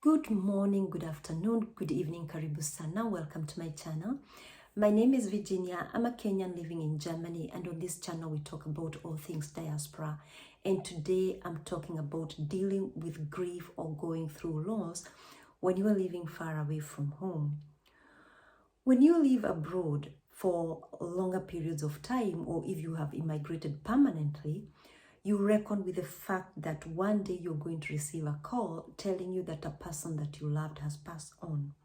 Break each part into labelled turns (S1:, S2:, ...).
S1: Good morning, good afternoon, good evening, karibu sana. Welcome to my channel. My name is Virginia. I'm a Kenyan living in Germany, and on this channel we talk about all things diaspora. And today I'm talking about dealing with grief or going through loss when you are living far away from home. When you live abroad for longer periods of time, or if you have immigrated permanently, you reckon with the fact that one day you're going to receive a call telling you that a person that you loved has passed on.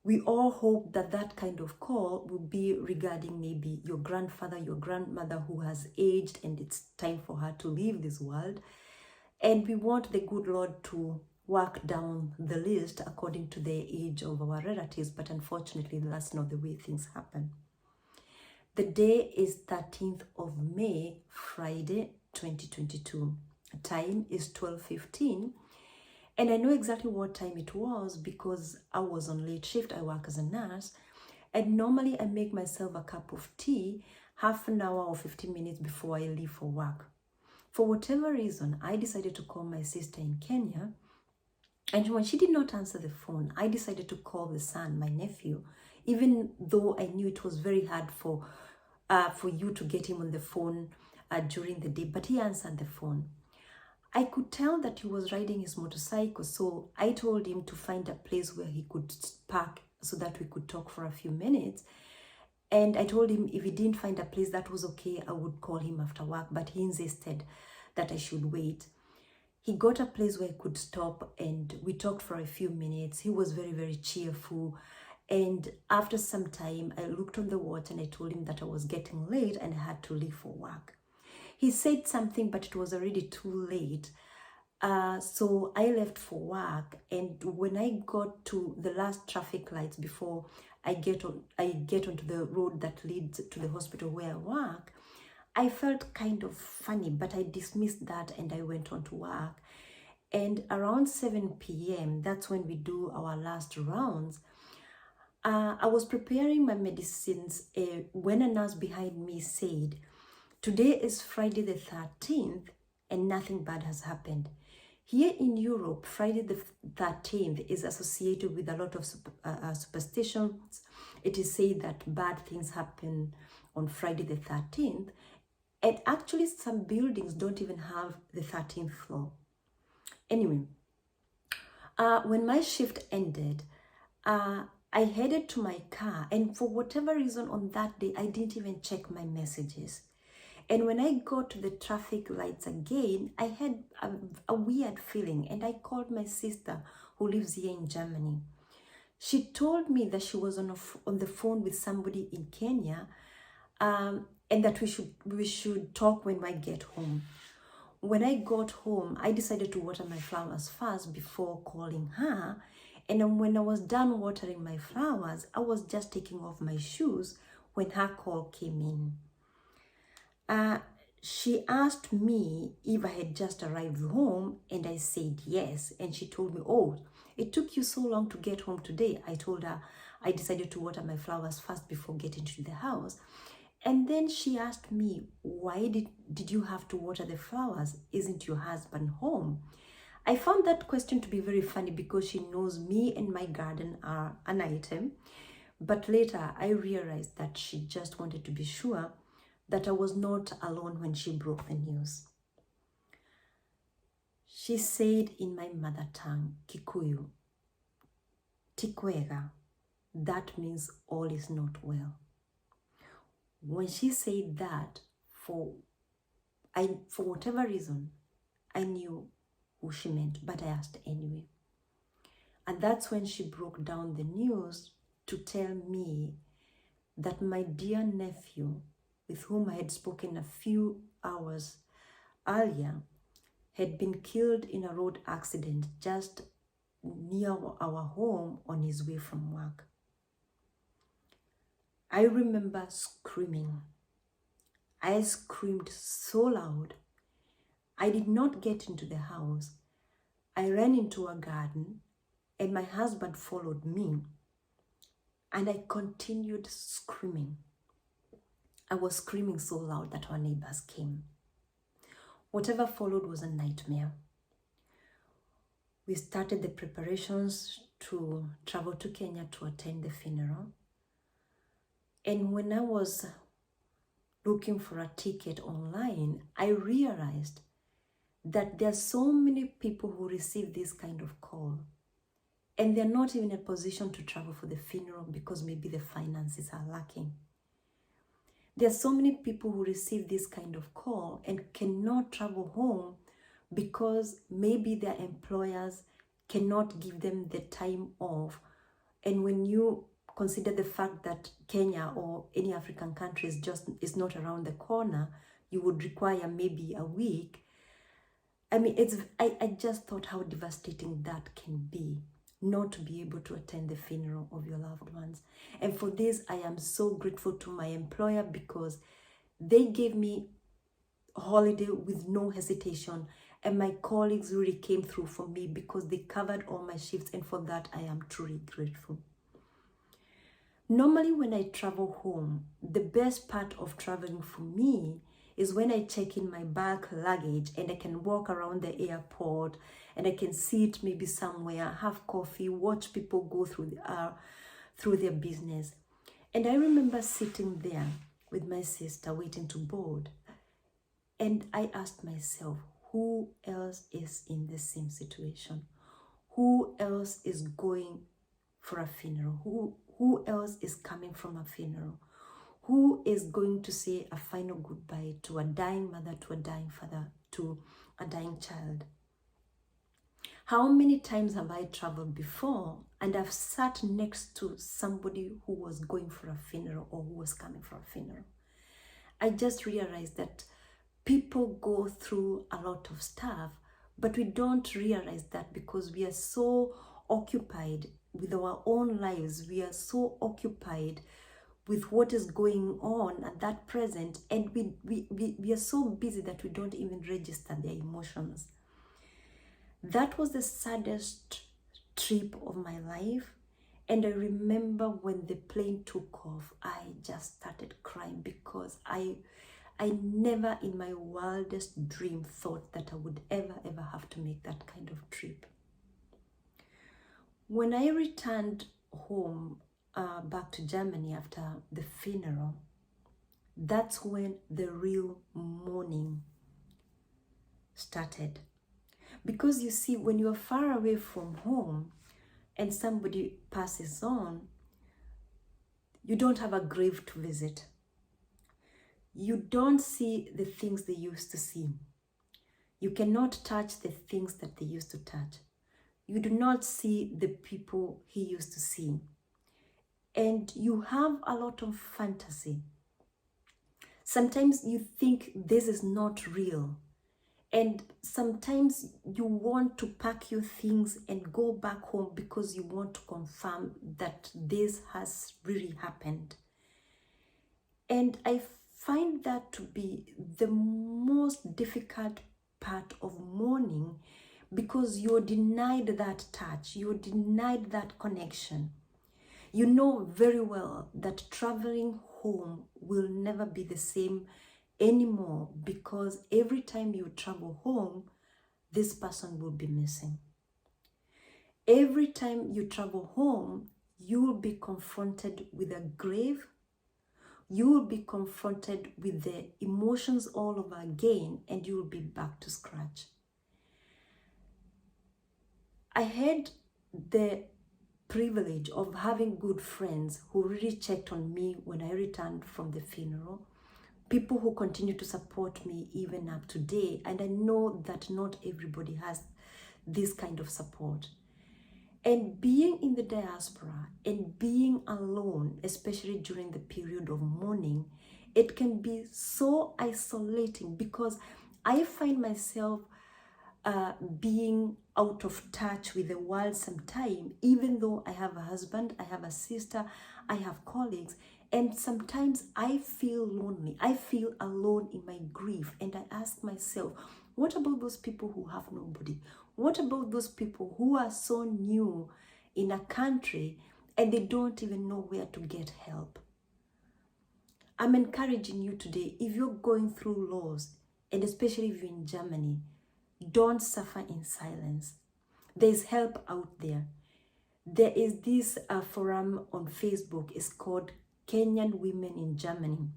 S1: We all hope that that kind of call will be regarding maybe your grandfather, your grandmother who has aged and it's time for her to leave this world. And we want the good Lord to work down the list according to the age of our relatives, but unfortunately that's not the way things happen. The day is 13th of May, Friday, 2022. Time is 12:15. And I know exactly what time it was because I was on late shift. I work as a nurse. And normally I make myself a cup of tea half an hour or 15 minutes before I leave for work. For whatever reason, I decided to call my sister in Kenya. And when she did not answer the phone, I decided to call the son, my nephew, even though I knew it was very hard for you to get him on the phone during the day, but he answered the phone. I could tell that he was riding his motorcycle, so I told him to find a place where he could park so that we could talk for a few minutes. And I told him if he didn't find a place, that was okay, I would call him after work, but he insisted that I should wait. He got a place where he could stop and we talked for a few minutes. He was very, very cheerful. And after some time, I looked on the watch and I told him that I was getting late and I had to leave for work. He said something, but it was already too late. So I left for work. And when I got to the last traffic lights before I get onto the road that leads to the hospital where I work, I felt kind of funny, but I dismissed that and I went on to work. And around 7 p.m., that's when we do our last rounds. I was preparing my medicines when a nurse behind me said, "Today is Friday the 13th and nothing bad has happened." Here in Europe, Friday the 13th is associated with a lot of superstitions. It is said that bad things happen on Friday the 13th. And actually, some buildings don't even have the 13th floor. Anyway, when my shift ended, I headed to my car, and for whatever reason on that day, I didn't even check my messages. And when I got to the traffic lights again, I had a weird feeling, and I called my sister who lives here in Germany. She told me that she was on the phone with somebody in Kenya, and that we should talk when I get home. When I got home, I decided to water my flowers first before calling her. And when I was done watering my flowers, I was just taking off my shoes when her call came in. She asked me if I had just arrived home, and I said yes. And she told me, "Oh, it took you so long to get home today." I told her I decided to water my flowers first before getting to the house. And then she asked me, "Why did you have to water the flowers? Isn't your husband home?" I found that question to be very funny because she knows me and my garden are an item. But later I realized that she just wanted to be sure that I was not alone when she broke the news. She said in my mother tongue, Kikuyu, "Tikwega," that means all is not well. When she said that, for whatever reason, I knew who she meant, but I asked anyway. And that's when she broke down the news to tell me that my dear nephew, with whom I had spoken a few hours earlier, had been killed in a road accident just near our home on his way from work. I remember screaming. I screamed so loud. I did not get into the house. I ran into a garden and my husband followed me, and I continued screaming. I was screaming so loud that our neighbors came. Whatever followed was a nightmare. We started the preparations to travel to Kenya to attend the funeral. And when I was looking for a ticket online, I realized that there are so many people who receive this kind of call, and they're not even in a position to travel for the funeral because maybe the finances are lacking. There are so many people who receive this kind of call and cannot travel home because maybe their employers cannot give them the time off. And when you consider the fact that Kenya or any African country is not around the corner, you would require maybe a week. I mean, I just thought how devastating that can be, not to be able to attend the funeral of your loved ones. And for this, I am so grateful to my employer because they gave me a holiday with no hesitation. And my colleagues really came through for me because they covered all my shifts. And for that, I am truly grateful. Normally, when I travel home, the best part of traveling for me is when I check in my bag luggage and I can walk around the airport and I can sit maybe somewhere, have coffee, watch people go through their business. And I remember sitting there with my sister waiting to board. And I asked myself, who else is in the same situation? Who else is going for a funeral? Who else is coming from a funeral? Who is going to say a final goodbye to a dying mother, to a dying father, to a dying child? How many times have I traveled before and I've sat next to somebody who was going for a funeral or who was coming for a funeral? I just realized that people go through a lot of stuff, but we don't realize that because we are so occupied with our own lives. We are so occupied with what is going on at that present, and we are so busy that we don't even register their emotions. That was the saddest trip of my life. And I remember when the plane took off, I just started crying because I never in my wildest dream thought that I would ever have to make that kind of trip. When I returned home back to Germany after the funeral, that's when the real mourning started. Because you see, when you're far away from home and somebody passes on, you don't have a grave to visit. You don't see the things they used to see. You cannot touch the things that they used to touch. You do not see the people he used to see. And you have a lot of fantasy. Sometimes you think this is not real. And sometimes you want to pack your things and go back home because you want to confirm that this has really happened. And I find that to be the most difficult part of mourning because you're denied that touch, you're denied that connection. You know very well that traveling home will never be the same anymore because every time you travel home, this person will be missing. Every time you travel home, you will be confronted with a grave. You will be confronted with the emotions all over again, and you will be back to scratch. I had the privilege of having good friends who really checked on me when I returned from the funeral. People who continue to support me even up to today, and I know that not everybody has this kind of support. And being in the diaspora and being alone, especially during the period of mourning, it can be so isolating because I find myself being out of touch with the world sometimes, even though I have a husband, I have a sister, I have colleagues, and sometimes I feel lonely. I feel alone in my grief, and I ask myself, what about those people who have nobody? What about those people who are so new in a country and they don't even know where to get help? I'm encouraging you today, if you're going through loss, and especially if you're in Germany, don't suffer in silence. There's help out there. There is this forum on Facebook. It's called Kenyan Women in Germany.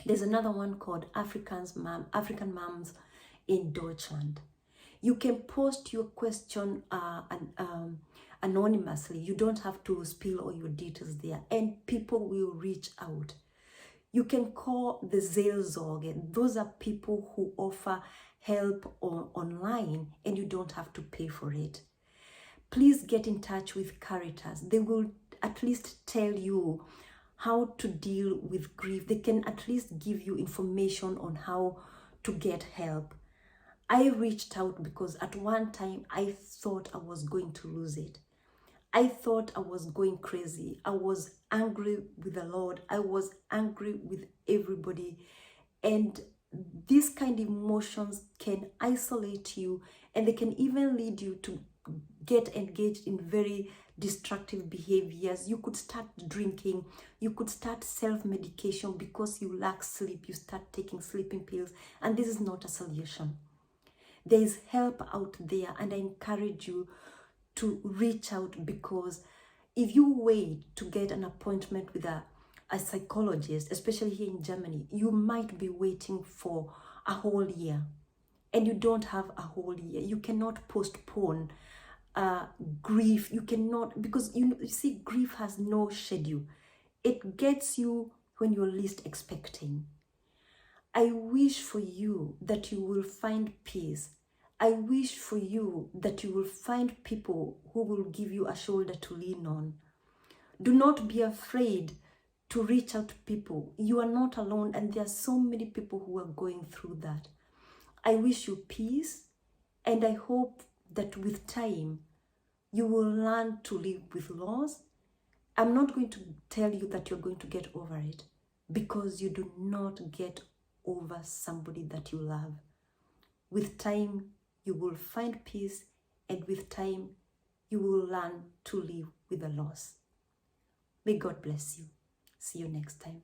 S1: There's another one called African Moms in Deutschland. You can post your question anonymously. You don't have to spill all your details there, and people will reach out. You can call the Seelsorge. Those are people who offer help online, and you don't have to pay for it. Please get in touch with Caritas. They will at least tell you how to deal with grief. They can at least give you information on how to get help. I reached out because at one time I thought I was going to lose it. I thought I was going crazy. I was angry with the Lord. I was angry with everybody. And these kind of emotions can isolate you, and they can even lead you to get engaged in very destructive behaviors. You could start drinking. You could start self-medication because you lack sleep. You start taking sleeping pills, and this is not a solution. There is help out there, and I encourage you to reach out, because if you wait to get an appointment with a psychologist, especially here in Germany, you might be waiting for a whole year, and you don't have a whole year. You cannot postpone grief. You cannot, because you see, grief has no schedule. It gets you when you're least expecting. I wish for you that you will find peace. I wish for you that you will find people who will give you a shoulder to lean on. Do not be afraid to reach out to people. You are not alone, and there are so many people who are going through that. I wish you peace, and I hope that with time, you will learn to live with loss. I'm not going to tell you that you're going to get over it, because you do not get over somebody that you love. With time, you will find peace, and with time, you will learn to live with the loss. May God bless you. See you next time.